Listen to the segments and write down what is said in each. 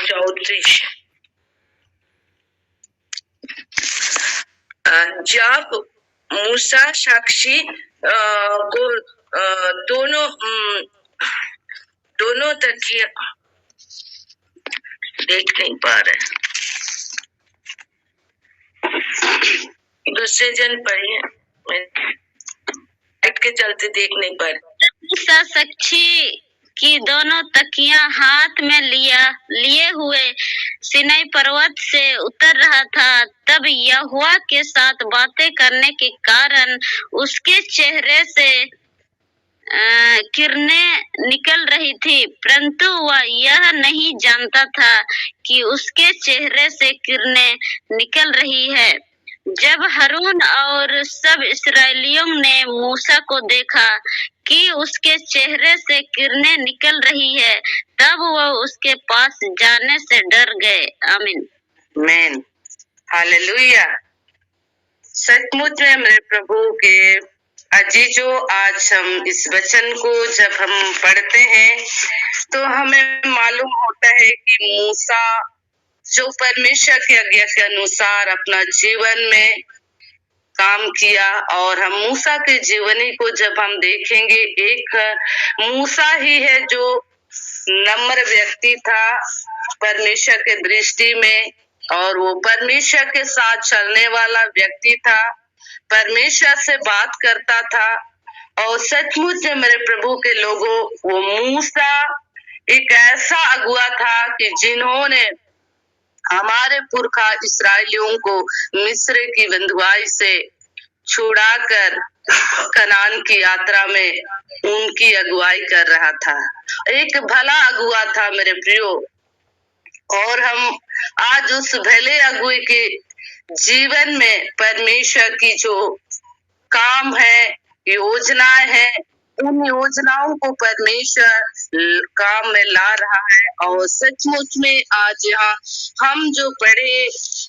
34. जब मूसा साक्षी को दोनों तकिया देख नहीं पा रहे, दूसरे जन पढ़िए, लाइट के चलते देख नहीं पा रहे। मूसा साक्षी की दोनों तकिया हाथ में लिए हुए सिनाई पर्वत से उतर रहा था। तब यहोवा के साथ बातें करने के कारण उसके चेहरे से किरणें निकल रही थी, परंतु वह यह नहीं जानता था कि उसके चेहरे से किरणें निकल रही है। जब हारून और सब इस्राएलियों ने मूसा को देखा कि उसके चेहरे से किरणें निकल रही है, तब वह उसके पास जाने से डर गए। आमीन। आमीन। हालेलुया। सचमुच में मेरे प्रभु के अजीजों, आज हम इस वचन को जब हम पढ़ते हैं तो हमें मालूम होता है कि मूसा जो परमेश्वर की आज्ञा के अनुसार अपना जीवन में काम किया, और हम मूसा के जीवनी को जब हम देखेंगे, एक मूसा ही है जो नम्र व्यक्ति था परमेश्वर के दृष्टि में, और वो परमेश्वर के साथ चलने वाला व्यक्ति था, परमेश्वर से बात करता था। और सचमुच में मेरे प्रभु के लोगों, वो मूसा एक ऐसा अगुआ था कि जिन्होंने हमारे पुरखा इस्राएलियों को मिस्र की बंधुआई से छुड़ाकर कनान की यात्रा में उनकी अगुवाई कर रहा था। एक भला अगुआ था मेरे प्रियो, और हम आज उस भले अगुए के जीवन में परमेश्वर की जो काम है, योजनाएं हैं, उन योजनाओं को परमेश्वर काम में ला रहा है। और सचमुच में आज यहाँ हम जो पढ़े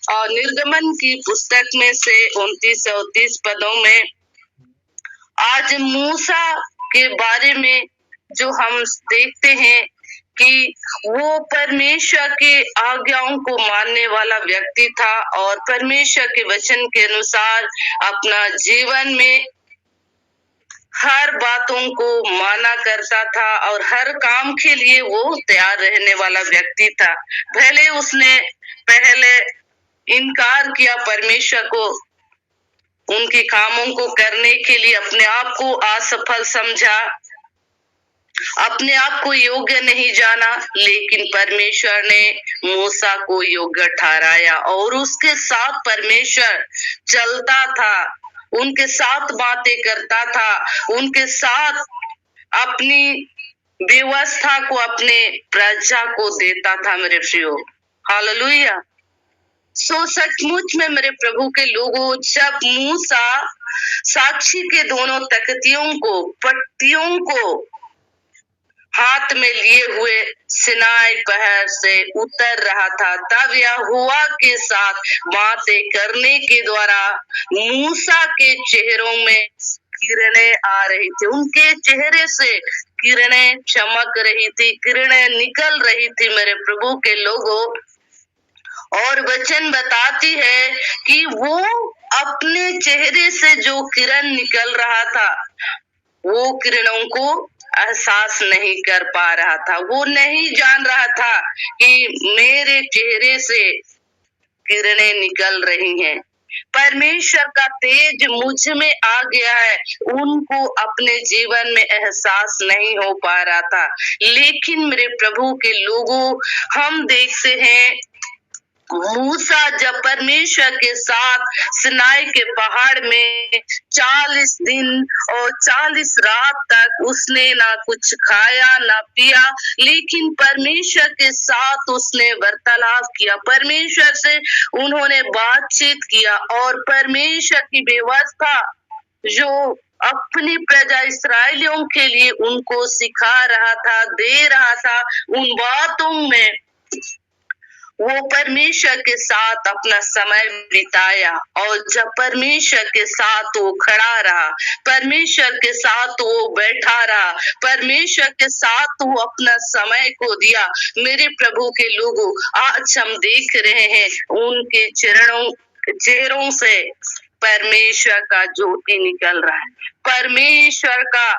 और निर्गमन की पुस्तक में से 29 से 30 पदों में आज मूसा के बारे में जो हम देखते हैं कि वो परमेश्वर के आज्ञाओं को मानने वाला व्यक्ति था, और परमेश्वर के वचन के अनुसार अपना जीवन में हर बातों को माना करता था, और हर काम के लिए वो तैयार रहने वाला व्यक्ति था। भले उसने पहले इनकार किया परमेश्वर को, उनके कामों को करने के लिए अपने आप को असफल समझा, अपने आप को योग्य नहीं जाना, लेकिन परमेश्वर ने मूसा को योग्य ठहराया, और उसके साथ परमेश्वर चलता था, उनके साथ बातें करता था, उनके साथ अपनी व्यवस्था को अपने प्रजा को देता था मेरे प्रियो। हालेलुया। सचमुच में मेरे प्रभु के लोगों, जब मूसा साक्षी के दोनों पट्टियों को हाथ में लिए हुए सिनाई पहाड़ से उतर रहा था, तब यहोवा के साथ बातें करने के द्वारा मूसा के चेहरों में किरणें आ रही थी, उनके चेहरे से किरणें चमक रही थी, किरणें निकल रही थी मेरे प्रभु के लोगों। और वचन बताती है कि वो अपने चेहरे से जो किरण निकल रहा था, वो किरणों को एहसास नहीं कर पा रहा था, वो नहीं जान रहा था कि मेरे चेहरे से किरणें निकल रही हैं, परमेश्वर का तेज मुझ में आ गया है, उनको अपने जीवन में एहसास नहीं हो पा रहा था। लेकिन मेरे प्रभु के लोगों, हम देखते हैं मूसा जब परमेश्वर के साथ सिनाई के पहाड़ में 40 दिन और 40 रात तक उसने ना कुछ खाया ना पिया, लेकिन परमेश्वर के साथ उसने वार्तालाप किया, परमेश्वर से उन्होंने बातचीत किया, और परमेश्वर की व्यवस्था जो अपनी प्रजा इस्राएलियों के लिए उनको सिखा रहा था, दे रहा था, उन बातों में वो परमेश्वर के साथ अपना समय बिताया और जब परमेश्वर के साथ वो खड़ा रहा, परमेश्वर के साथ वो बैठा रहा, परमेश्वर के साथ वो अपना समय को दिया। मेरे प्रभु के लोगों, आज हम देख रहे हैं उनके चेहरों से परमेश्वर का ज्योति निकल रहा है, परमेश्वर का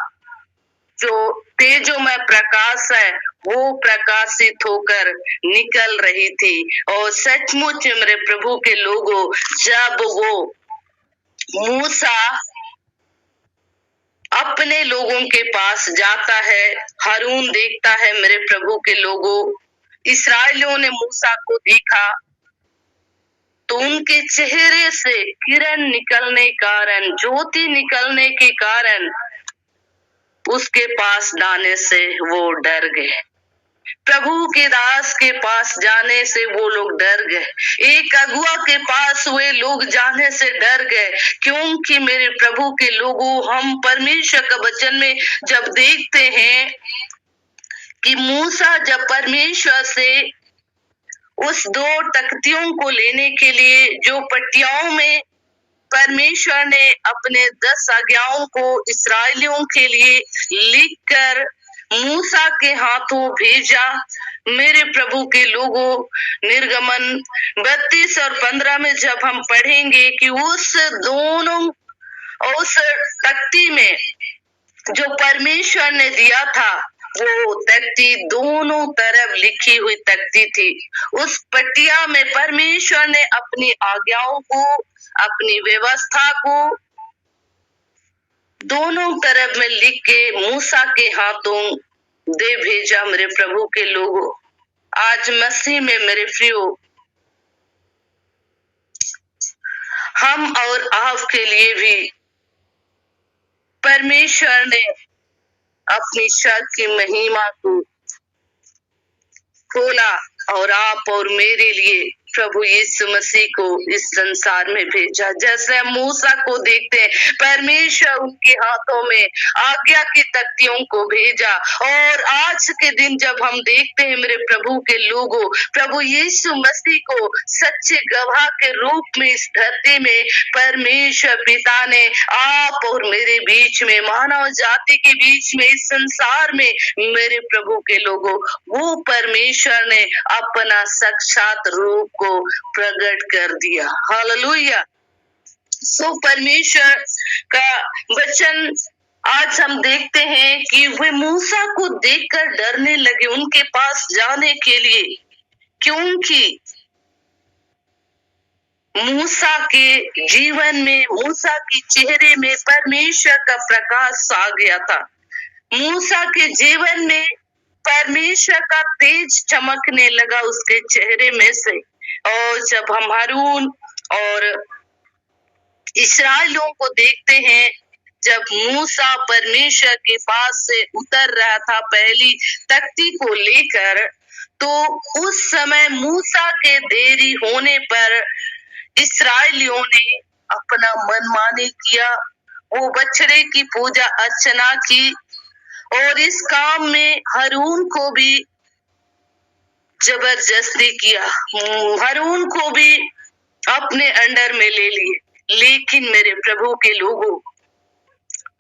जो तेजोमय प्रकाश है वो प्रकाशित होकर निकल रही थी। और सचमुच मेरे प्रभु के लोगों, जब वो मूसा अपने लोगों के पास जाता है, हारून देखता है, मेरे प्रभु के लोगों, इस्राएलियों ने मूसा को देखा तो उनके चेहरे से किरण निकलने कारण, ज्योति निकलने के कारण उसके पास जाने से वो डर गए। प्रभु के दास के पास जाने से वो लोग डर गए, एक अगुआ के पास वे लोग जाने से डर गए, क्योंकि मेरे प्रभु के लोगों, हम परमेश्वर का वचन में जब देखते हैं कि मूसा जब परमेश्वर से उस 2 तख्तियों को लेने के लिए जो पटियाओं में परमेश्वर ने अपने 10 आज्ञाओं को इस्राएलियों के लिए लिखकर मूसा के हाथों भेजा, मेरे प्रभु के लोगों, निर्गमन 32 और 15 में जब हम पढ़ेंगे कि उस तख्ती में जो परमेश्वर ने दिया था, वो तख्ती दोनों तरफ लिखी हुई तख्ती थी। उस पटिया में परमेश्वर ने अपनी आज्ञाओं को, अपनी व्यवस्था को दोनों तरफ में लिख के मूसा के हाथों दे भेजा। मेरे प्रभु के लोगों, आज मसीह में मेरे प्रियो, हम और आपके लिए भी परमेश्वर ने अपनी शक्ति की महिमा को खोला और आप और मेरे लिए प्रभु यीशु मसीह को इस संसार में भेजा। जैसे हम मूसा को देखते हैं, परमेश्वर उनके हाथों में आज्ञा की तख्तियों को भेजा, और आज के दिन जब हम देखते हैं मेरे प्रभु के लोगों, प्रभु यीशु मसीह को सच्चे गवाह के रूप में इस धरती में परमेश्वर पिता ने आप और मेरे बीच में, मानव जाति के बीच में, इस संसार में मेरे प्रभु के लोगों, वो परमेश्वर ने अपना साक्षात रूप को प्रकट कर दिया। हालेलुया। सो परमेश्वर का वचन आज हम देखते हैं कि वे मूसा को देखकर डरने लगे उनके पास जाने के लिए, क्योंकि मूसा के जीवन में, मूसा के चेहरे में परमेश्वर का प्रकाश आ गया था। मूसा के जीवन में परमेश्वर का तेज चमकने लगा उसके चेहरे में से। और जब हम हारून और इस्राएलियों को देखते हैं, जब मूसा परमेश्वर के पास से उतर रहा था पहली तख्ती को लेकर, तो उस समय मूसा के देरी होने पर इस्राएलियों ने अपना मनमानी किया, वो बछड़े की पूजा अर्चना की, और इस काम में हारून को भी जबरदस्ती किया, हारून को भी अपने अंडर में ले लिए। लेकिन मेरे प्रभु के लोगों,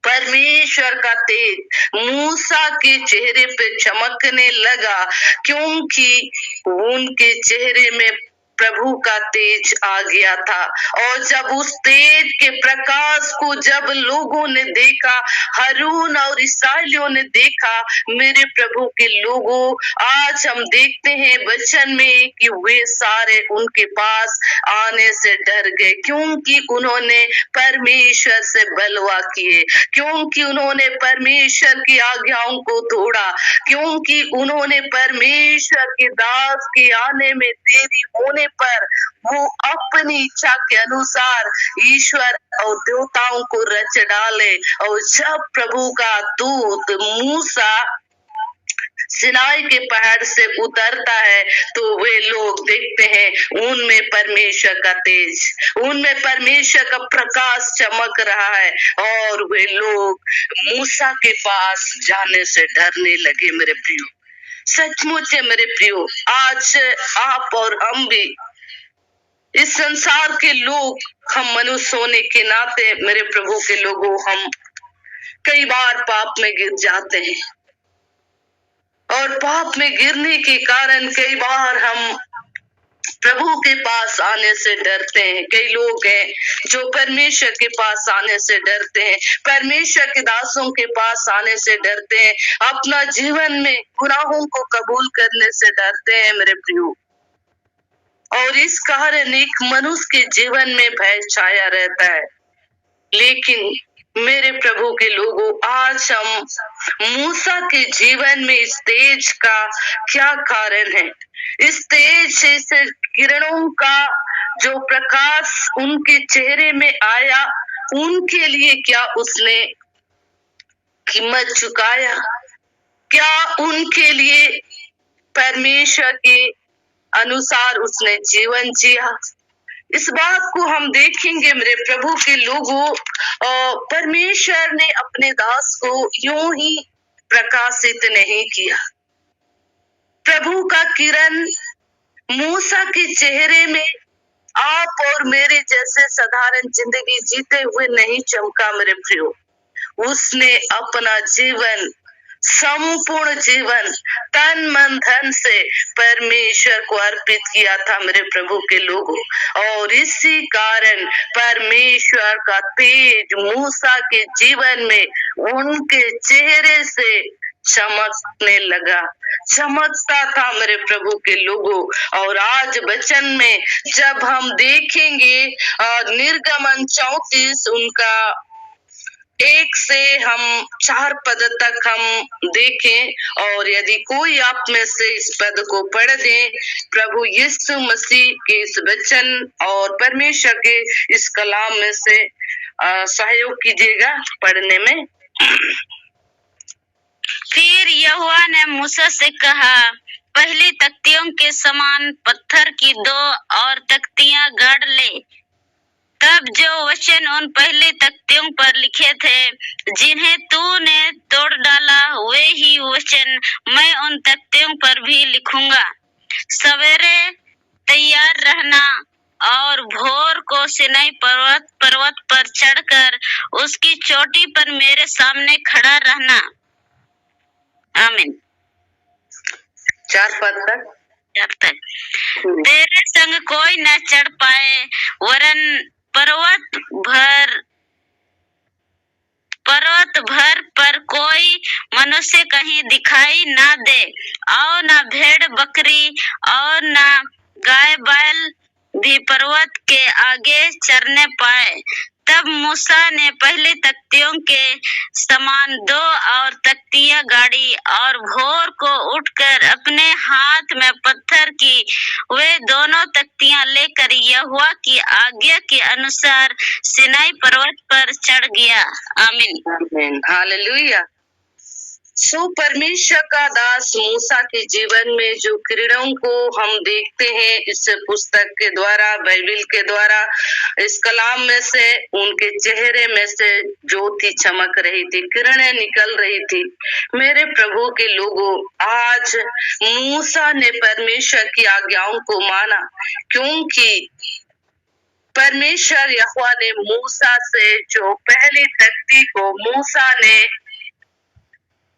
परमेश्वर का तेज मूसा के चेहरे पे चमकने लगा, क्योंकि उनके चेहरे में प्रभु का तेज आ गया था। और जब उस तेज के प्रकाश को जब लोगों ने देखा, हारून और इस्राएलियों ने देखा, मेरे प्रभु के लोगों, आज हम देखते हैं वचन में कि वे सारे उनके पास आने से डर गए, क्योंकि उन्होंने परमेश्वर से बलवा किए, क्योंकि उन्होंने परमेश्वर की आज्ञाओं को तोड़ा, क्योंकि उन्होंने परमेश्वर के दास के आने में देरी होने पर वो अपनी इच्छा के अनुसार ईश्वर और देवताओं को रच डाले। और जब प्रभु का दूत मूसा सिनाई के पहाड़ से उतरता है, तो वे लोग देखते हैं उनमें परमेश्वर का तेज, उनमें परमेश्वर का प्रकाश चमक रहा है, और वे लोग मूसा के पास जाने से डरने लगे। मेरे प्रियो, सचमुच है मेरे प्रियो, आज आप और हम भी, इस संसार के लोग, हम मनुष्य होने के नाते मेरे प्रभु के लोगों, हम कई बार पाप में गिर जाते हैं और पाप में गिरने के कारण कई बार हम प्रभु के पास आने से डरते हैं। कई लोग हैं जो परमेश्वर के पास आने से डरते हैं, परमेश्वर के दासों के पास आने से डरते हैं, अपना जीवन में गुनाहों को कबूल करने से डरते हैं मेरे प्रियो। और इस कारण एक मनुष्य के जीवन में भय छाया रहता है। लेकिन मेरे प्रभु के लोगों, आज हम मूसा के जीवन में इस तेज का क्या कारण है, इस तेज से किरणों का जो प्रकाश उनके चेहरे में आया, उनके लिए क्या उसने कीमत चुकाया, क्या उनके लिए परमेश्वर के अनुसार उसने जीवन जिया। इस बात को हम देखेंगे मेरे प्रभु के लोगों। परमेश्वर ने अपने दास को यूं ही प्रकाशित नहीं किया। प्रभु का किरण मूसा के चेहरे में आप और मेरे जैसे साधारण जिंदगी जीते हुए नहीं चमका मेरे प्रियो। उसने अपना जीवन, संपूर्ण जीवन, तन मन धन से परमेश्वर को अर्पित किया था मेरे प्रभु के लोगों। और इसी कारण परमेश्वर का तेज मूसा के जीवन में उनके चेहरे से चमकने लगा, चमकता था मेरे प्रभु के लोगों। और आज वचन में जब हम देखेंगे निर्गमन 34 उनका 1 से हम 4 पद तक हम देखें, और यदि कोई आप में से इस पद को पढ़ दे, प्रभु यीशु मसीह के इस वचन और परमेश्वर के इस कलाम में से सहयोग कीजिएगा पढ़ने में। फिर यहोवा ने मूसा से कहा, पहली तख्तियों के समान पत्थर की 2 और तख्तियां गाड़ ले। तब जो वचन उन पहली तख्तियों पर लिखे थे, जिन्हें तूने तोड़ डाला, वे ही वचन मैं उन तख्तियों पर भी लिखूंगा। सवेरे तैयार रहना और भोर को सिनाई पर्वत पर चढ़कर उसकी चोटी पर मेरे सामने खड़ा रहना। आमीन। 4 पद तक। तेरे संग कोई न चढ़ पाए, वरन पर्वत भर पर कोई मनुष्य कहीं दिखाई ना दे, और ना भेड़ बकरी और ना गाय बैल भी पर्वत के आगे चरने पाए। तब मूसा ने पहली तख्तियों के समान 2 और तख्तियां गाड़ी, और भोर को उठकर अपने हाथ में पत्थर की वे दोनों तख्तियां लेकर यहोवा की आज्ञा के अनुसार सिनाई पर्वत पर चढ़ गया। आमीन। आमीन। हालेलुया। सो परमेश्वर का दास मूसा के जीवन में जो किरणों को हम देखते हैं इस पुस्तक के द्वारा, बाइबल के द्वारा, इस कलाम में से उनके चेहरे में से ज्योति चमक रही थी, किरणें निकल रही थी। मेरे प्रभु के लोगों, आज मूसा ने परमेश्वर की आज्ञाओं को माना, क्योंकि परमेश्वर यहोवा ने मूसा से जो पहली तख्ती को मूसा ने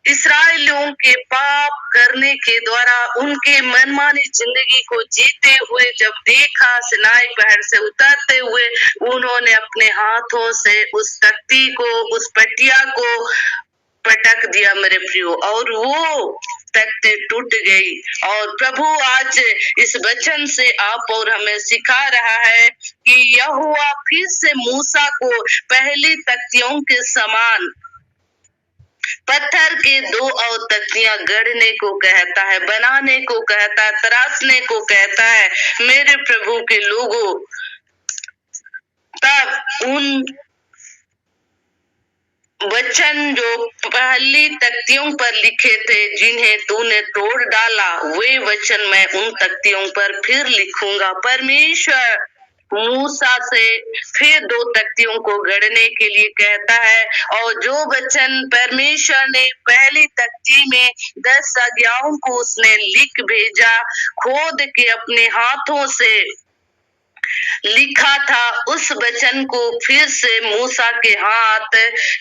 इस्राएलियों के पाप करने के द्वारा उनके मनमानी जिंदगी को जीते हुए जब देखा, सिनाई पहाड़ से उतरते हुए, उन्होंने अपने हाथों से उस तख्ती को, उस पटिया को पटक दिया मेरे प्रियो, और वो तख्ती टूट गई। और प्रभु आज इस वचन से आप और हमें सिखा रहा है कि यहोवा फिर से मूसा को पहली तख्तियों के समान पत्थर के 2 और तख्तियां गढ़ने को कहता है, बनाने को कहता है, तराशने को कहता है मेरे प्रभु के लोगों। तब उन वचन जो पहली तख्तियों पर लिखे थे, जिन्हें तूने तोड़ डाला, वे वचन मैं उन तख्तियों पर फिर लिखूंगा। परमेश्वर मूसा से फिर 2 तख्तियों को गढ़ने के लिए कहता है, और जो वचन परमेश्वर ने पहली तख्ती में 10 आज्ञाओं को उसने लिख भेजा, खोद के अपने हाथों से लिखा था, उस वचन को फिर से मूसा के हाथ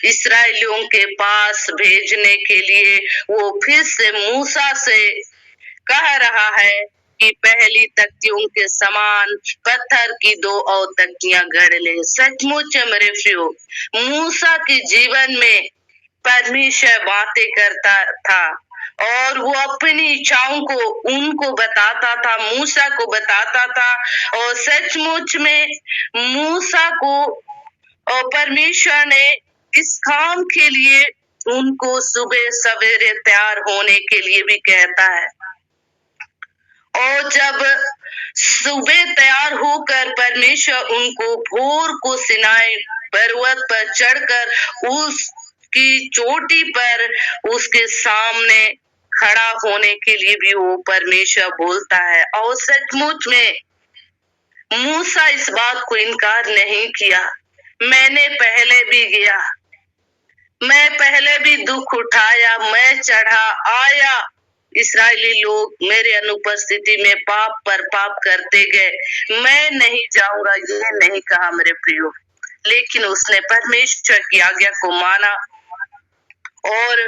इस्राएलियों के पास भेजने के लिए वो फिर से मूसा से कह रहा है कि पहली तख्तियों के समान पत्थर की 2 और तख्तियां गढ़ ले। सचमुच मेरे प्रियो, मूसा के जीवन में परमेश्वर बातें करता था और वो अपनी इच्छाओं को उनको बताता था, मूसा को बताता था, और सचमुच में मूसा को और परमेश्वर ने इस काम के लिए उनको सुबह सवेरे तैयार होने के लिए भी कहता है। और जब सुबह तैयार होकर परमेश्वर उनको भोर को सिनाई पर्वत पर चढ़कर उसकी चोटी पर उसके सामने खड़ा होने के लिए भी वो परमेश्वर बोलता है, और सचमुच में मूसा इस बात को इनकार नहीं किया। मैंने पहले भी गया, मैं पहले भी दुख उठाया, मैं चढ़ा आया, इस्राएली लोग मेरे अनुपस्थिति में पाप पर पाप करते गए, मैं नहीं जाऊंगा, ये नहीं कहा मेरे प्रियो। लेकिन उसने परमेश्वर की आज्ञा को माना और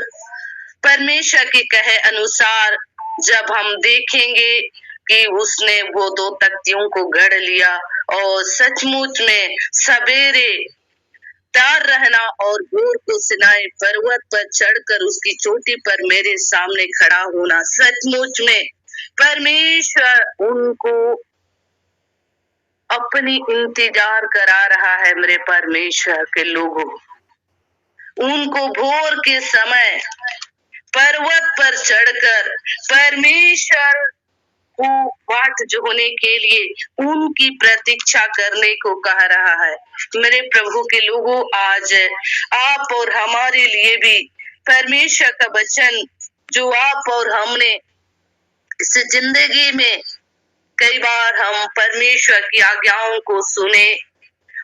परमेश्वर के कहे अनुसार जब हम देखेंगे कि उसने वो 2 तख्तियों को गढ़ लिया, और सचमुच में सवेरे तैयार रहना और भोर को सिनाई पर्वत पर चढ़कर उसकी चोटी पर मेरे सामने खड़ा होना, सचमुच में परमेश्वर उनको अपनी इंतजार करा रहा है। मेरे परमेश्वर के लोगों, उनको भोर के समय पर्वत पर चढ़कर परमेश्वर को बाट जोहने के लिए उनकी प्रतीक्षा करने को कह रहा है। मेरे प्रभु के लोगों, आज आप और हमारे लिए भी परमेश्वर का वचन जो आप और हमने इस जिंदगी में कई बार हम परमेश्वर की आज्ञाओं को सुने,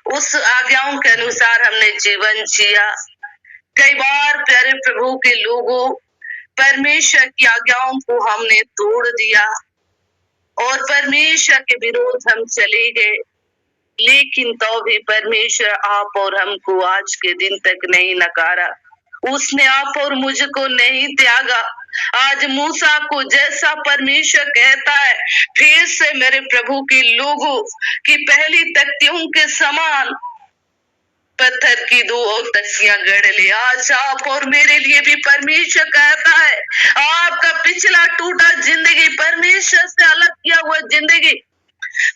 उस आज्ञाओं के अनुसार हमने जीवन जिया। कई बार प्यारे प्रभु के लोगों, परमेश्वर की आज्ञाओं को हमने तोड़ दिया और परमेश्वर के विरोध हम चले गए, लेकिन तो भी परमेश्वर आप और हमको आज के दिन तक नहीं नकारा, उसने आप और मुझको नहीं त्यागा। आज मूसा को जैसा परमेश्वर कहता है फिर से मेरे प्रभु के लोगों की पहली तख्तियों के समान पत्थर की 2 और तख्तियां गढ़ ले। आज आप और मेरे लिए भी परमेश्वर कहता है, आपका पिछला टूटा जिंदगी, परमेश्वर से अलग किया हुआ जिंदगी,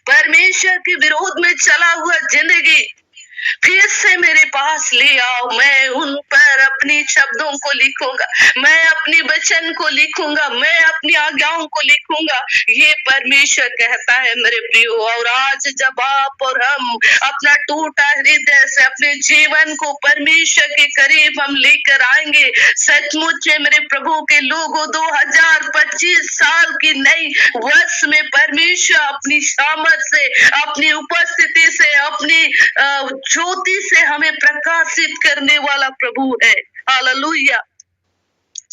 परमेश्वर के विरोध में चला हुआ जिंदगी फिर से मेरे पास ले आओ। मैं उन पर अपनी शब्दों को लिखूंगा, मैं अपनी वचन को लिखूंगा, मैं अपनी आज्ञाओं को लिखूंगा, ये परमेश्वर कहता है मेरे प्रियो। और आज जब आप और हम अपना टूटा हृदय से अपने जीवन को परमेश्वर के करीब हम लेकर आएंगे, सचमुच में मेरे प्रभु के लोगों 2025 साल की नई वर्ष में परमेश्वर अपनी सामर्थ से, अपनी उपस्थिति से, अपनी ज्योति से हमें प्रकाशित करने वाला प्रभु है। हालेलुया।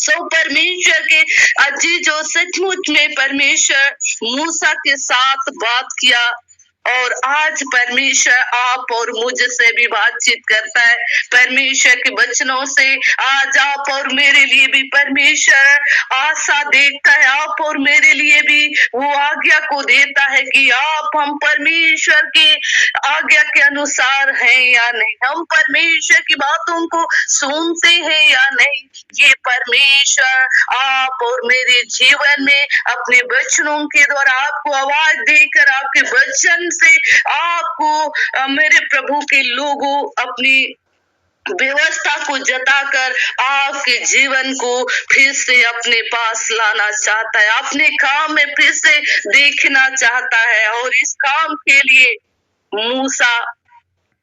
परमेश्वर के अजीजों, सचमुच में परमेश्वर मूसा के साथ बात किया और आज परमेश्वर आप और मुझसे भी बातचीत करता है परमेश्वर के वचनों से। आज आप और मेरे लिए भी परमेश्वर आशा देखता है, आप और मेरे लिए भी वो आज्ञा को देता है कि आप हम परमेश्वर की आज्ञा के अनुसार हैं या नहीं, हम परमेश्वर की बातों को सुनते हैं या नहीं। ये परमेश्वर आप और मेरे जीवन में अपने वचनों के द्वारा आपको आवाज देकर, आपके वचन से आपको मेरे प्रभु के लोगों अपनी व्यवस्था को जताकर आपके जीवन को फिर से अपने पास लाना चाहता है, अपने काम में फिर से देखना चाहता है। और इस काम के लिए मूसा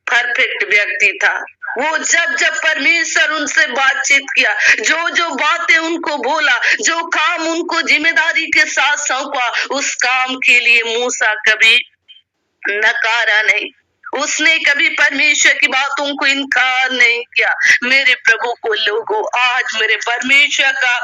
परफेक्ट व्यक्ति था। वो जब जब परमेश्वर उनसे बातचीत किया, जो जो बातें उनको बोला, जो काम उनको जिम्मेदारी के साथ सौंपा, उस काम के लिए मूसा कभी नकारा नहीं, उसने कभी परमेश्वर की बातों को इनकार नहीं किया। मेरे प्रभु को लोगों, आज मेरे परमेश्वर का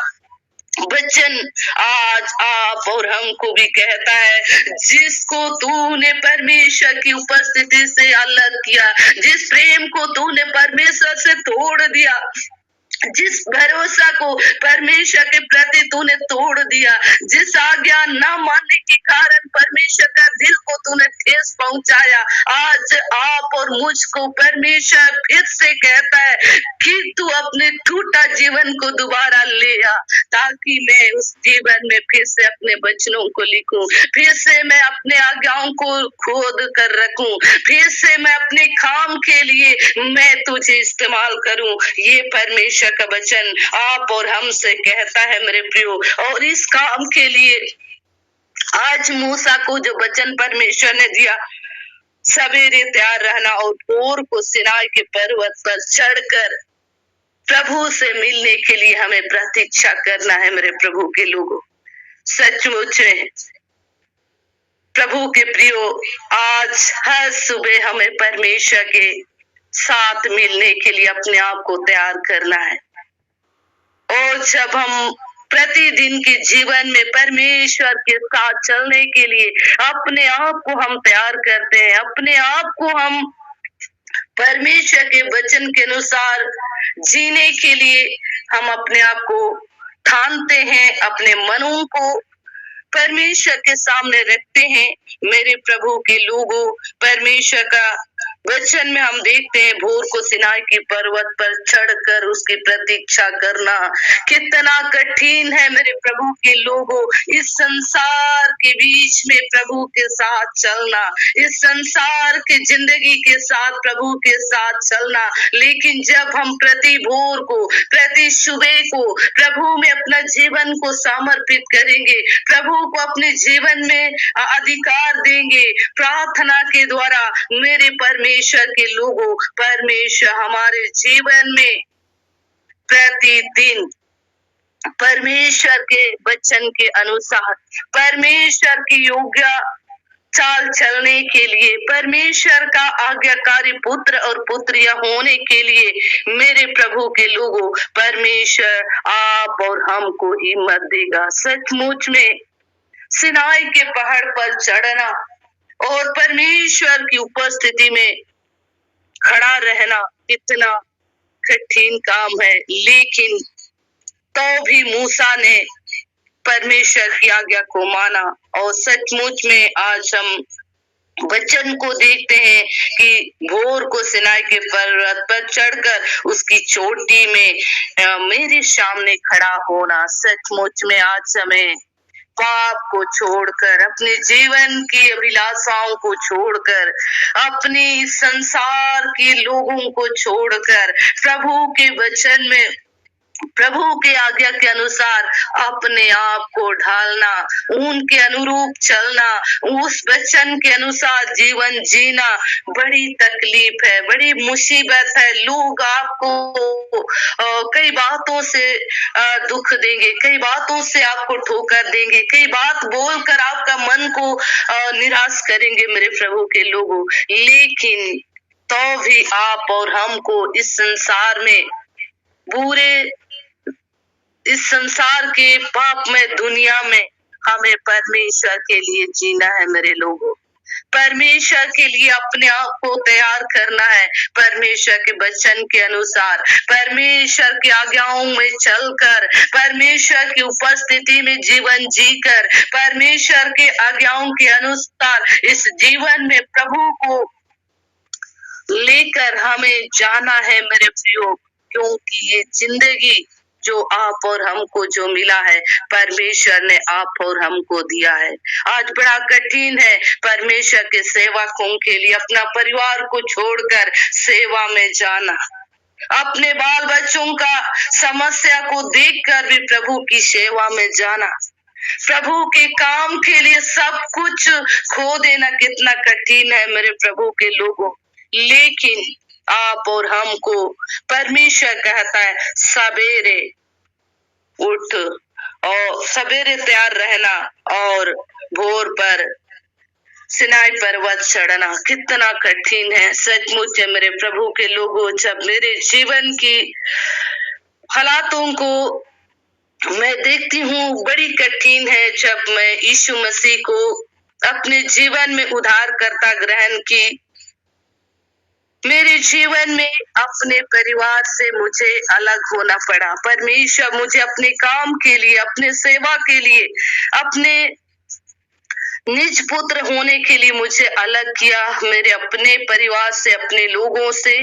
वचन आज आप और हमको भी कहता है, जिसको तूने परमेश्वर की उपस्थिति से अलग किया, जिस प्रेम को तूने परमेश्वर से तोड़ दिया, जिस भरोसा को परमेश्वर के प्रति तूने तोड़ दिया, जिस आज्ञा न मानने के कारण परमेश्वर का दिल को तूने ठेस पहुंचाया, आज आप और मुझको परमेश्वर फिर से कहता है कि तू अपने टूटा जीवन को दोबारा ले आ, ताकि मैं उस जीवन में फिर से अपने वचनों को लिखूं, फिर से मैं अपने आज्ञाओं को खोद कर रखूं, फिर से मैं अपने काम के लिए मैं तुझे इस्तेमाल करूं। ये परमेश्वर का वचन आप और हमसे कहता है मेरे प्रियो। और इस काम के लिए आज मूसा को जो वचन परमेश्वर ने दिया, सवेरे तैयार रहना और भोर को सिनाई के पर्वत पर चढ़कर प्रभु से मिलने के लिए हमें प्रतीक्षा करना है मेरे प्रभु के लोगों। सचमुच में प्रभु के प्रियो, आज हर सुबह हमें परमेश्वर के साथ मिलने के लिए अपने आप को तैयार करना है। और जब हम प्रतिदिन के जीवन में परमेश्वर के साथ चलने के लिए अपने आप को हम तैयार करते हैं, अपने आप को हम परमेश्वर के वचन के अनुसार जीने के लिए हम अपने आप को ठानते हैं, अपने मनों को परमेश्वर के सामने रखते हैं। मेरे प्रभु के लोगों, परमेश्वर का वचन में हम देखते हैं, भोर को सिनाई के पर्वत पर चढ़कर उसकी प्रतीक्षा करना कितना कठिन है मेरे प्रभु के लोगों। इस संसार के बीच में प्रभु के साथ चलना, इस संसार की जिंदगी के साथ प्रभु के साथ चलना, लेकिन जब हम प्रति भोर को, प्रति सुबह को प्रभु में अपना जीवन को समर्पित करेंगे, प्रभु को अपने जीवन में अधिकार देंगे प्रार्थना के द्वारा, मेरे परमेश्वर के लोगों, परमेश्वर हमारे जीवन में प्रतिदिन परमेश्वर के वचन के अनुसार, परमेश्वर की योग्य चाल चलने के लिए, परमेश्वर का आज्ञाकारी पुत्र और पुत्रियां होने के लिए मेरे प्रभु के लोगों, परमेश्वर आप और हमको हिम्मत देगा। सचमुच में सिनाई के पहाड़ पर चढ़ना और परमेश्वर की उपस्थिति में खड़ा रहना कितना कठिन काम है, लेकिन तो भी मूसा ने परमेश्वर की आज्ञा को माना। और सचमुच में आज हम वचन को देखते हैं कि भोर को सिनाई के पर्वत पर चढ़कर उसकी चोटी में मेरे सामने खड़ा होना, सचमुच में आज हमें पाप को छोड़कर, अपने जीवन की अभिलाषाओं को छोड़कर, अपनी संसार के लोगों को छोड़कर प्रभु के वचन में, प्रभु के आज्ञा के अनुसार अपने आप को ढालना, उनके अनुरूप चलना, उस वचन के अनुसार जीवन जीना बड़ी तकलीफ है, बड़ी मुसीबत है। लोग आपको कई बातों से दुख देंगे, कई बातों से आपको ठोकर देंगे, कई बात बोलकर आपका मन को निराश करेंगे मेरे प्रभु के लोगों, लेकिन तो भी आप और हमको इस संसार में बुरे, इस संसार के पाप में दुनिया में हमें परमेश्वर के लिए जीना है मेरे लोगों। परमेश्वर के लिए अपने आप को तैयार करना है, परमेश्वर के वचन के अनुसार, परमेश्वर की आज्ञाओं में चलकर, परमेश्वर की उपस्थिति में जीवन जीकर, परमेश्वर के आज्ञाओं के अनुसार इस जीवन में प्रभु को लेकर हमें जाना है मेरे प्रियो, क्योंकि ये जिंदगी जो आप और हमको जो मिला है परमेश्वर ने आप और हमको दिया है। आज बड़ा कठिन है परमेश्वर के सेवकों के लिए अपना परिवार को छोड़कर सेवा में जाना, अपने बाल बच्चों का समस्या को देखकर भी प्रभु की सेवा में जाना, प्रभु के काम के लिए सब कुछ खो देना कितना कठिन है मेरे प्रभु के लोगों। लेकिन आप और हमको परमेश्वर कहता है सवेरे उठ और सवेरे तैयार रहना और भोर पर सिनाई पर्वत चढ़ना कितना कठिन है। सचमुच है मेरे प्रभु के लोगों, जब मेरे जीवन की हालातों को मैं देखती हूँ बड़ी कठिन है। जब मैं यीशु मसीह को अपने जीवन में उद्धारकर्ता ग्रहण की, मेरे जीवन में अपने परिवार से मुझे अलग होना पड़ा। परमेश्वर मुझे अपने काम के लिए, अपने सेवा के लिए, अपने निज पुत्र होने के लिए मुझे अलग किया, मेरे अपने परिवार से, अपने लोगों से।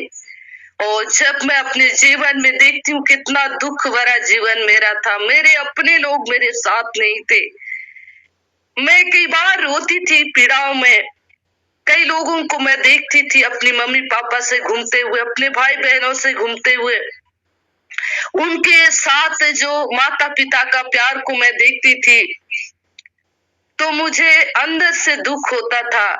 और जब मैं अपने जीवन में देखती हूँ कितना दुख भरा जीवन मेरा था, मेरे अपने लोग मेरे साथ नहीं थे। मैं कई बार रोती थी पीड़ाओं में। कई लोगों को मैं देखती थी अपनी मम्मी पापा से घूमते हुए, अपने भाई बहनों से घूमते हुए, उनके साथ जो माता पिता का प्यार को मैं देखती थी, तो मुझे अंदर से दुख होता था।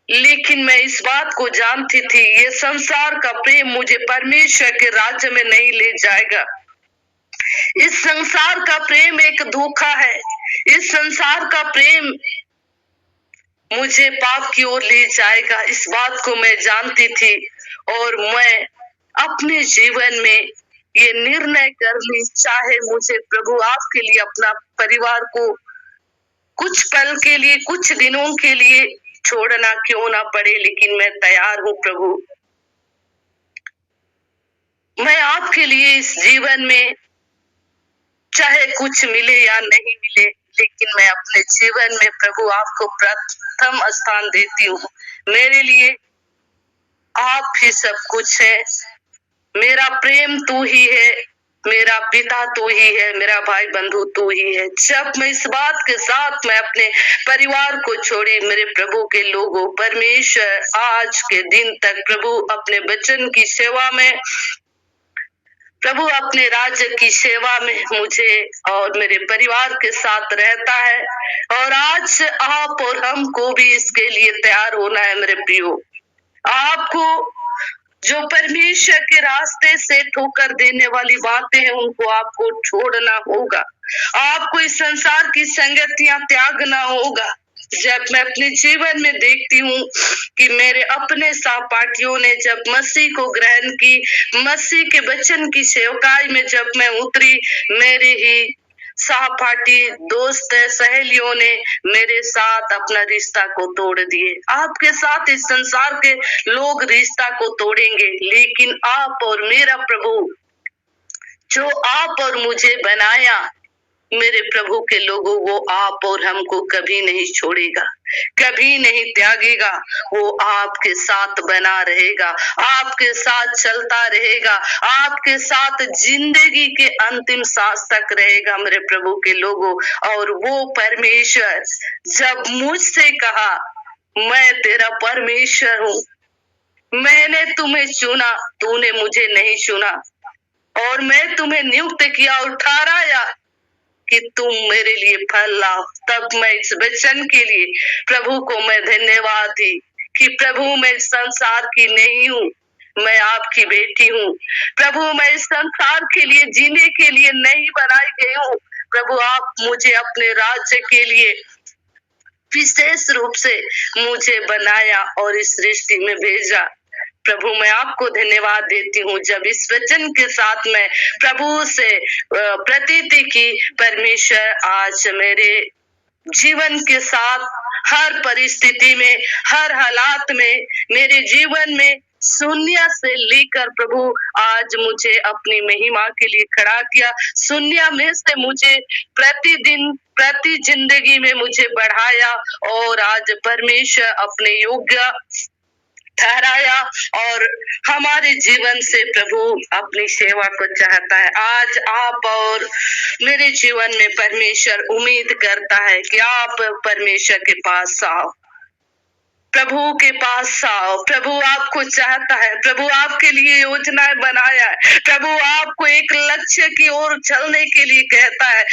लेकिन मैं इस बात को जानती थी, ये संसार का प्रेम मुझे परमेश्वर के राज्य में नहीं ले जाएगा। इस संसार का प्रेम एक धोखा है। इस संसार का प्रेम मुझे पाप की ओर ले जाएगा, इस बात को मैं जानती थी। और मैं अपने जीवन में ये निर्णय कर ली, चाहे मुझे प्रभु आपके लिए अपना परिवार को कुछ पल के लिए, कुछ दिनों के लिए छोड़ना क्यों ना पड़े, लेकिन मैं तैयार हूँ प्रभु। मैं आपके लिए इस जीवन में चाहे कुछ मिले या नहीं मिले, लेकिन मैं अपने जीवन में प्रभु आपको प्रथम स्थान देती हूँ। मेरे लिए आप ही सब कुछ है। मेरा प्रेम तू ही है, मेरा पिता तू ही है, मेरा भाई बंधु तू ही है। जब मैं इस बात के साथ मैं अपने परिवार को छोड़ी, मेरे प्रभु के लोगों, परमेश्वर आज के दिन तक प्रभु अपने वचन की सेवा में, प्रभु अपने राज्य की सेवा में मुझे और मेरे परिवार के साथ रहता है। और आज आप और हमको भी इसके लिए तैयार होना है मेरे प्रियो। आपको जो परमेश्वर के रास्ते से ठोकर देने वाली बातें हैं, उनको आपको छोड़ना होगा। आपको इस संसार की संगतियां त्यागना होगा। जब मैं अपने जीवन में देखती हूँ कि मेरे अपने सहपाठियों ने जब मसीह को ग्रहण की, मसीह के वचन की सेवकाई में जब मैं उतरी, मेरे ही सहपाठी, दोस्त, सहेलियों ने मेरे साथ अपना रिश्ता को तोड़ दिए। आपके साथ इस संसार के लोग रिश्ता को तोड़ेंगे, लेकिन आप और मेरा प्रभु, जो आप और मुझे बनाया, मेरे प्रभु के लोगों, वो आप और हमको कभी नहीं छोड़ेगा, कभी नहीं त्यागेगा। वो आपके साथ बना रहेगा, आपके साथ चलता रहेगा, आपके साथ जिंदगी के अंतिम सांस तक रहेगा मेरे प्रभु के लोगों। और वो परमेश्वर जब मुझसे कहा, मैं तेरा परमेश्वर हूँ, मैंने तुम्हें चुना, तूने मुझे नहीं चुना, और मैं तुम्हें नियुक्त किया और ठहराया कि तुम मेरे लिए फल लाओ, तब मैं इस वचन के लिए प्रभु को मैं धन्यवाद दी कि प्रभु मैं इस संसार की नहीं हूँ, मैं आपकी बेटी हूँ। प्रभु मैं इस संसार के लिए जीने के लिए नहीं बनाई गई हूँ। प्रभु आप मुझे अपने राज्य के लिए विशेष रूप से मुझे बनाया और इस सृष्टि में भेजा। प्रभु मैं आपको धन्यवाद देती हूँ। जब इस वचन के साथ मैं प्रभु से प्रतीति की, परमेश्वर आज मेरे जीवन के साथ हर परिस्थिति में, हर हालात में, मेरे जीवन में शून्य से लेकर प्रभु आज मुझे अपनी महिमा के लिए खड़ा किया। शून्य में से मुझे प्रतिदिन, प्रति जिंदगी में मुझे बढ़ाया और आज परमेश्वर अपने योग्य ठहराया और हमारे जीवन से प्रभु अपनी सेवा को चाहता है। आज आप और मेरे जीवन में परमेश्वर उम्मीद करता है कि आप परमेश्वर के पास आओ, प्रभु के पास आओ। प्रभु आपको चाहता है, प्रभु आपके लिए योजनाएं बनाया है, प्रभु आपको एक लक्ष्य की ओर चलने के लिए कहता है।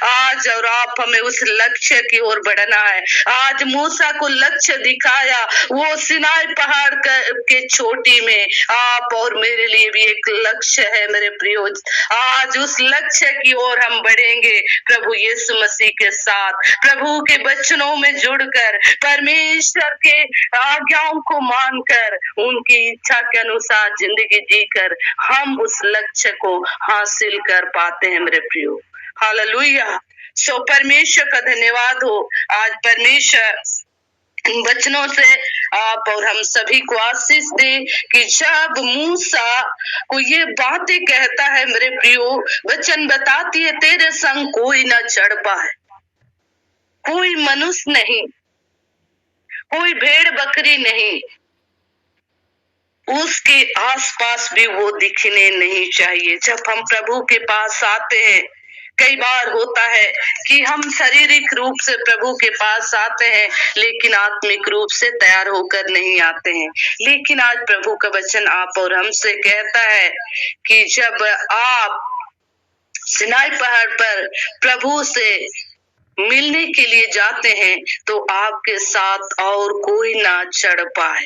आज और आप हमें उस लक्ष्य की ओर बढ़ना है। आज मूसा को लक्ष्य दिखाया, वो सिनाई पहाड़ के चोटी में आप और मेरे लिए भी एक लक्ष्य है मेरे प्रियो। आज उस लक्ष्य की ओर हम बढ़ेंगे प्रभु यीशु मसीह के साथ, प्रभु के वचनों में जुड़कर, परमेश्वर के आज्ञाओं को मानकर, उनकी इच्छा के अनुसार जिंदगी जीकर हम उस लक्ष्य को हासिल कर पाते हैं मेरे प्रियो। हालेलुया। सो परमेश्वर का धन्यवाद हो। आज परमेश्वर इन वचनों से आप और हम सभी को आशीष दे कि जब मूसा को ये बातें कहता है मेरे प्रियो, वचन बताती है तेरे संग कोई न चढ़ पाए, कोई मनुष्य नहीं, कोई भेड़ बकरी नहीं, उसके आसपास भी वो दिखने नहीं चाहिए। जब हम प्रभु के पास आते हैं, कई बार होता है कि हम शारीरिक रूप से प्रभु के पास आते हैं लेकिन आत्मिक रूप से तैयार होकर नहीं आते हैं। लेकिन आज प्रभु का वचन आप और हमसे कहता है कि जब आप सिनाई पहाड़ पर प्रभु से मिलने के लिए जाते हैं तो आपके साथ और कोई ना चढ़ पाए।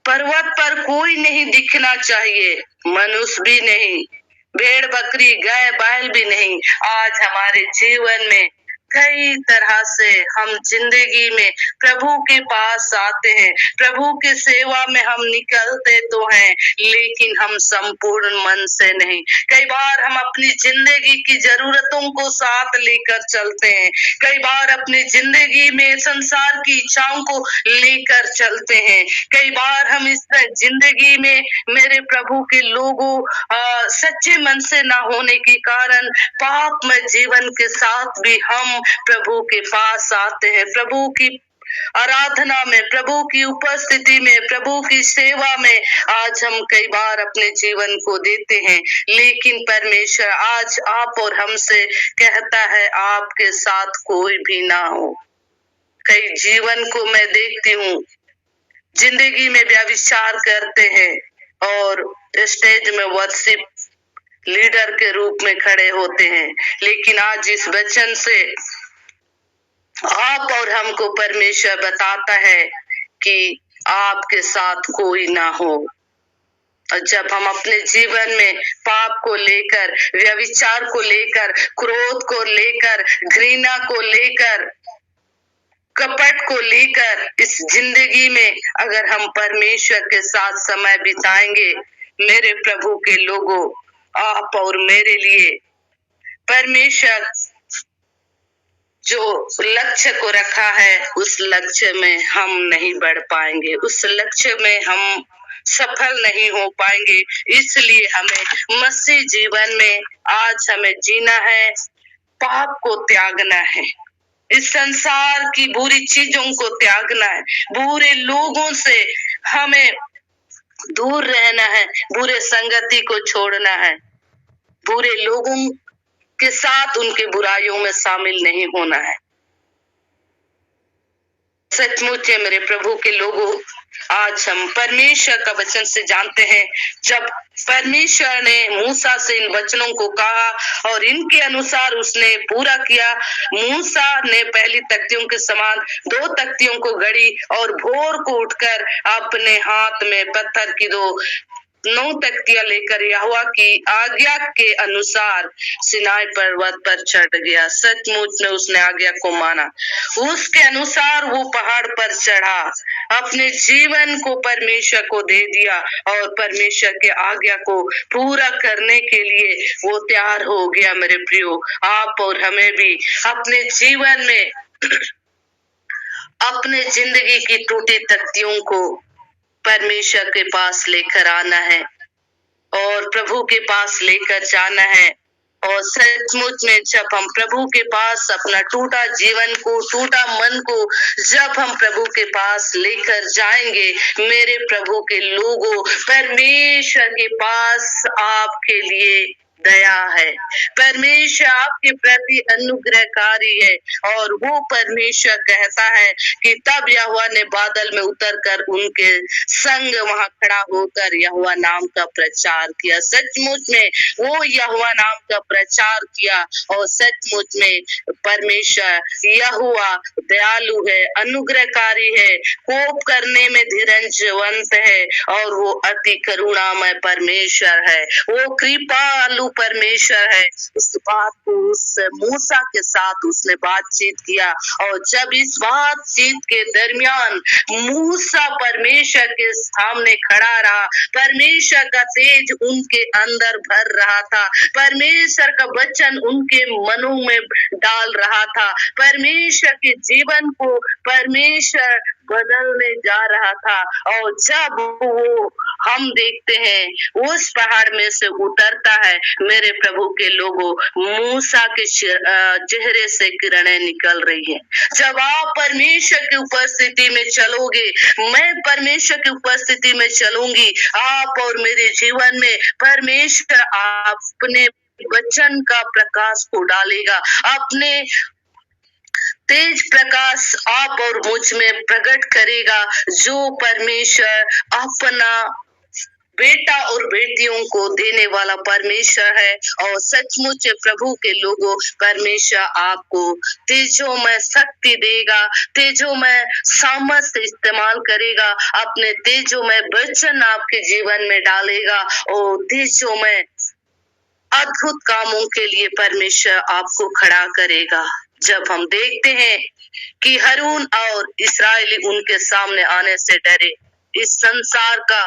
पर्वत पर कोई नहीं दिखना चाहिए, मनुष्य भी नहीं, भेड़ बकरी गाय बैल भी नहीं। आज हमारे जीवन में कई तरह से हम जिंदगी में प्रभु के पास आते हैं, प्रभु के सेवा में हम निकलते तो हैं लेकिन हम संपूर्ण मन से नहीं। कई बार हम अपनी जिंदगी की जरूरतों को साथ लेकर चलते हैं, कई बार अपनी जिंदगी में संसार की इच्छाओं को लेकर चलते हैं, कई बार हम इस जिंदगी में मेरे प्रभु के लोगों सच्चे मन से ना होने के कारण पापमय जीवन के साथ भी हम प्रभु के पास आते हैं। प्रभु की आराधना में, प्रभु की उपस्थिति में, प्रभु की सेवा में आज हम कई बार अपने जीवन को देते हैं लेकिन परमेश्वर आज आप और हमसे कहता है आपके साथ कोई भी ना हो। कई जीवन को मैं देखती हूँ, जिंदगी में व्यभिचार करते हैं और स्टेज में वर्शिप लीडर के रूप में खड़े होते हैं, लेकिन आज इस वचन से आप और हमको परमेश्वर बताता है कि आपके साथ कोई ना हो। और जब हम अपने जीवन में पाप को लेकर, व्यभिचार को लेकर, क्रोध को लेकर, घृणा को लेकर, कपट को लेकर इस जिंदगी में अगर हम परमेश्वर के साथ समय बिताएंगे, मेरे प्रभु के लोगों, आप और मेरे लिए परमेश्वर जो लक्ष्य को रखा है उस लक्ष्य में हम नहीं बढ़ पाएंगे, उस लक्ष्य में हम सफल नहीं हो पाएंगे। इसलिए हमें मसीह जीवन में आज हमें जीना है, पाप को त्यागना है, इस संसार की बुरी चीजों को त्यागना है, बुरे लोगों से हमें दूर रहना है, बुरे संगति को छोड़ना है, बुरे लोगों के साथ उनके बुराइयों में शामिल नहीं होना है। सचमुच है मेरे प्रभु के लोगों, आज हम परमेश्वर का वचन से जानते हैं, जब परमेश्वर ने मूसा से इन वचनों को कहा और इनके अनुसार उसने पूरा किया। मूसा ने पहली तख्तियों के समान 2 तख्तियों को गढ़ी और भोर को उठकर अपने हाथ में पत्थर की 9 तख्तियां लेकर यहोवा की आज्ञा के अनुसार सिनाई पर्वत पर चढ़ गया। सचमुच में उसने आज्ञा को माना, उसके अनुसार वो पहाड़ पर चढ़ा, अपने जीवन को परमेश्वर को दे दिया और परमेश्वर के आज्ञा को पूरा करने के लिए वो तैयार हो गया। मेरे प्रियो, आप और हमें भी अपने जीवन में अपने जिंदगी की टूटी तख्तियों को परमेश्वर के पास लेकर आना है और प्रभु के पास लेकर जाना है। और सचमुच में जब हम प्रभु के पास अपना टूटा जीवन को, टूटा मन को जब हम प्रभु के पास लेकर जाएंगे, मेरे प्रभु के लोगों, परमेश्वर के पास आपके लिए दया है। परमेश्वर आपके प्रति अनुग्रहकारी है और वो परमेश्वर कहता है कि तब यहोवा ने बादल में उतरकर उनके संग वहां खड़ा होकर यहोवा नाम का प्रचार किया। सचमुच में वो यहोवा नाम का प्रचार किया और सचमुच में परमेश्वर यहोवा दयालु है, अनुग्रहकारी है, कोप करने में धीरजवंत है और वो अति करुणामय परमेश्वर है, वो कृपालु परमेश्वर है। इस बात को उस मूसा के साथ उसने बातचीत किया और जब इस बातचीत के दरमियान मूसा परमेश्वर के सामने खड़ा रहा, परमेश्वर का तेज उनके अंदर भर रहा था, परमेश्वर का वचन उनके मनों में डाल रहा था, परमेश्वर के जीवन को परमेश्वर बदलने जा रहा था। और जब वो हम देखते हैं उस पहाड़ में से उतरता है, मेरे प्रभु के लोगों, मूसा के चेहरे से किरणें निकल रही हैं। जब आप परमेश्वर की उपस्थिति में चलोगे, मैं परमेश्वर की उपस्थिति में चलूंगी, आप और मेरे जीवन में परमेश्वर अपने वचन का प्रकाश को डालेगा, अपने तेज प्रकाश आप और मुझ में प्रकट करेगा, जो परमेश्वर अपना बेटा और बेटियों को देने वाला परमेश्वर है। और सचमुच प्रभु के लोगों, परमेश्वर आपको तेजों में शक्ति देगा, तेजों में सामर्थ्य इस्तेमाल करेगा, अपने तेजों में वचन आपके जीवन में डालेगा और तेजों में अद्भुत कामों के लिए परमेश्वर आपको खड़ा करेगा। जब हम देखते हैं कि हारून और इस्राएली उनके सामने आने से डरे, इस संसार का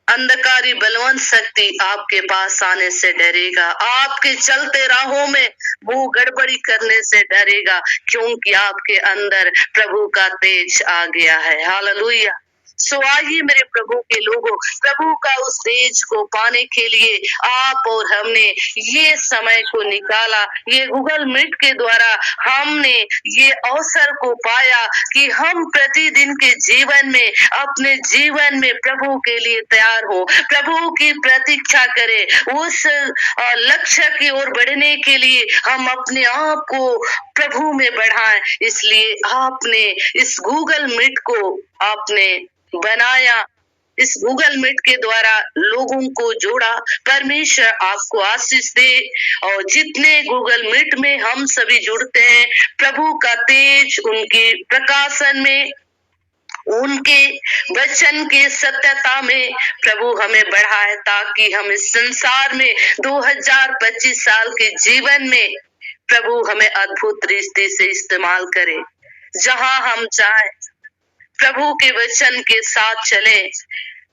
अंधकारी बलवंत शक्ति आपके पास आने से डरेगा, आपके चलते राहों में वो गड़बड़ी करने से डरेगा, क्योंकि आपके अंदर प्रभु का तेज आ गया है। हालेलुया। सो आइए मेरे प्रभु के लोगों, प्रभु का उस तेज को पाने के लिए आप और हमने ये समय को निकाला, ये गूगल मीट के द्वारा हमने ये अवसर को पाया कि हम प्रतिदिन के जीवन में, अपने जीवन में प्रभु के लिए तैयार हो, प्रभु की प्रतीक्षा करें, उस लक्ष्य की ओर बढ़ने के लिए हम अपने आप को प्रभु में बढ़ाएं। इसलिए आपने इस गूगल मीट को आपने बनाया, इस गूगल मीट के द्वारा लोगों को जोड़ा। परमेश्वर आपको आशीष दे। और जितने गूगल मीट में हम सभी जुड़ते हैं, प्रभु का तेज उनके प्रकाशन में, उनके वचन के सत्यता में प्रभु हमें बढ़ाए, ताकि हम इस संसार में 2025 साल के जीवन में प्रभु हमें अद्भुत रिश्ते से इस्तेमाल करे। जहां हम चाहे प्रभु के वचन के साथ चले,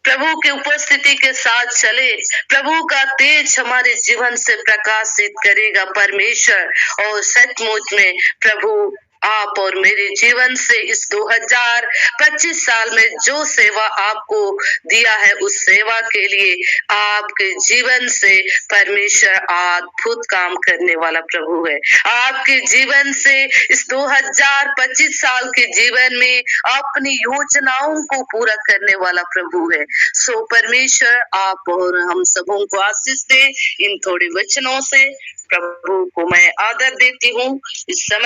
प्रभु की उपस्थिति के साथ चले, प्रभु का तेज हमारे जीवन से प्रकाशित करेगा परमेश्वर। और सचमुच में प्रभु आप और मेरे जीवन से इस 2025 साल में जो सेवा आपको दिया है, उस सेवा के लिए आपके जीवन से परमेश्वर अद्भुत काम करने वाला प्रभु है। आपके जीवन से इस 2025 साल के जीवन में अपनी योजनाओं को पूरा करने वाला प्रभु है। सो परमेश्वर आप और हम सबों को आशीष दे। इन थोड़े वचनों से प्रभु को मैं आदर देती हूँ। इस समय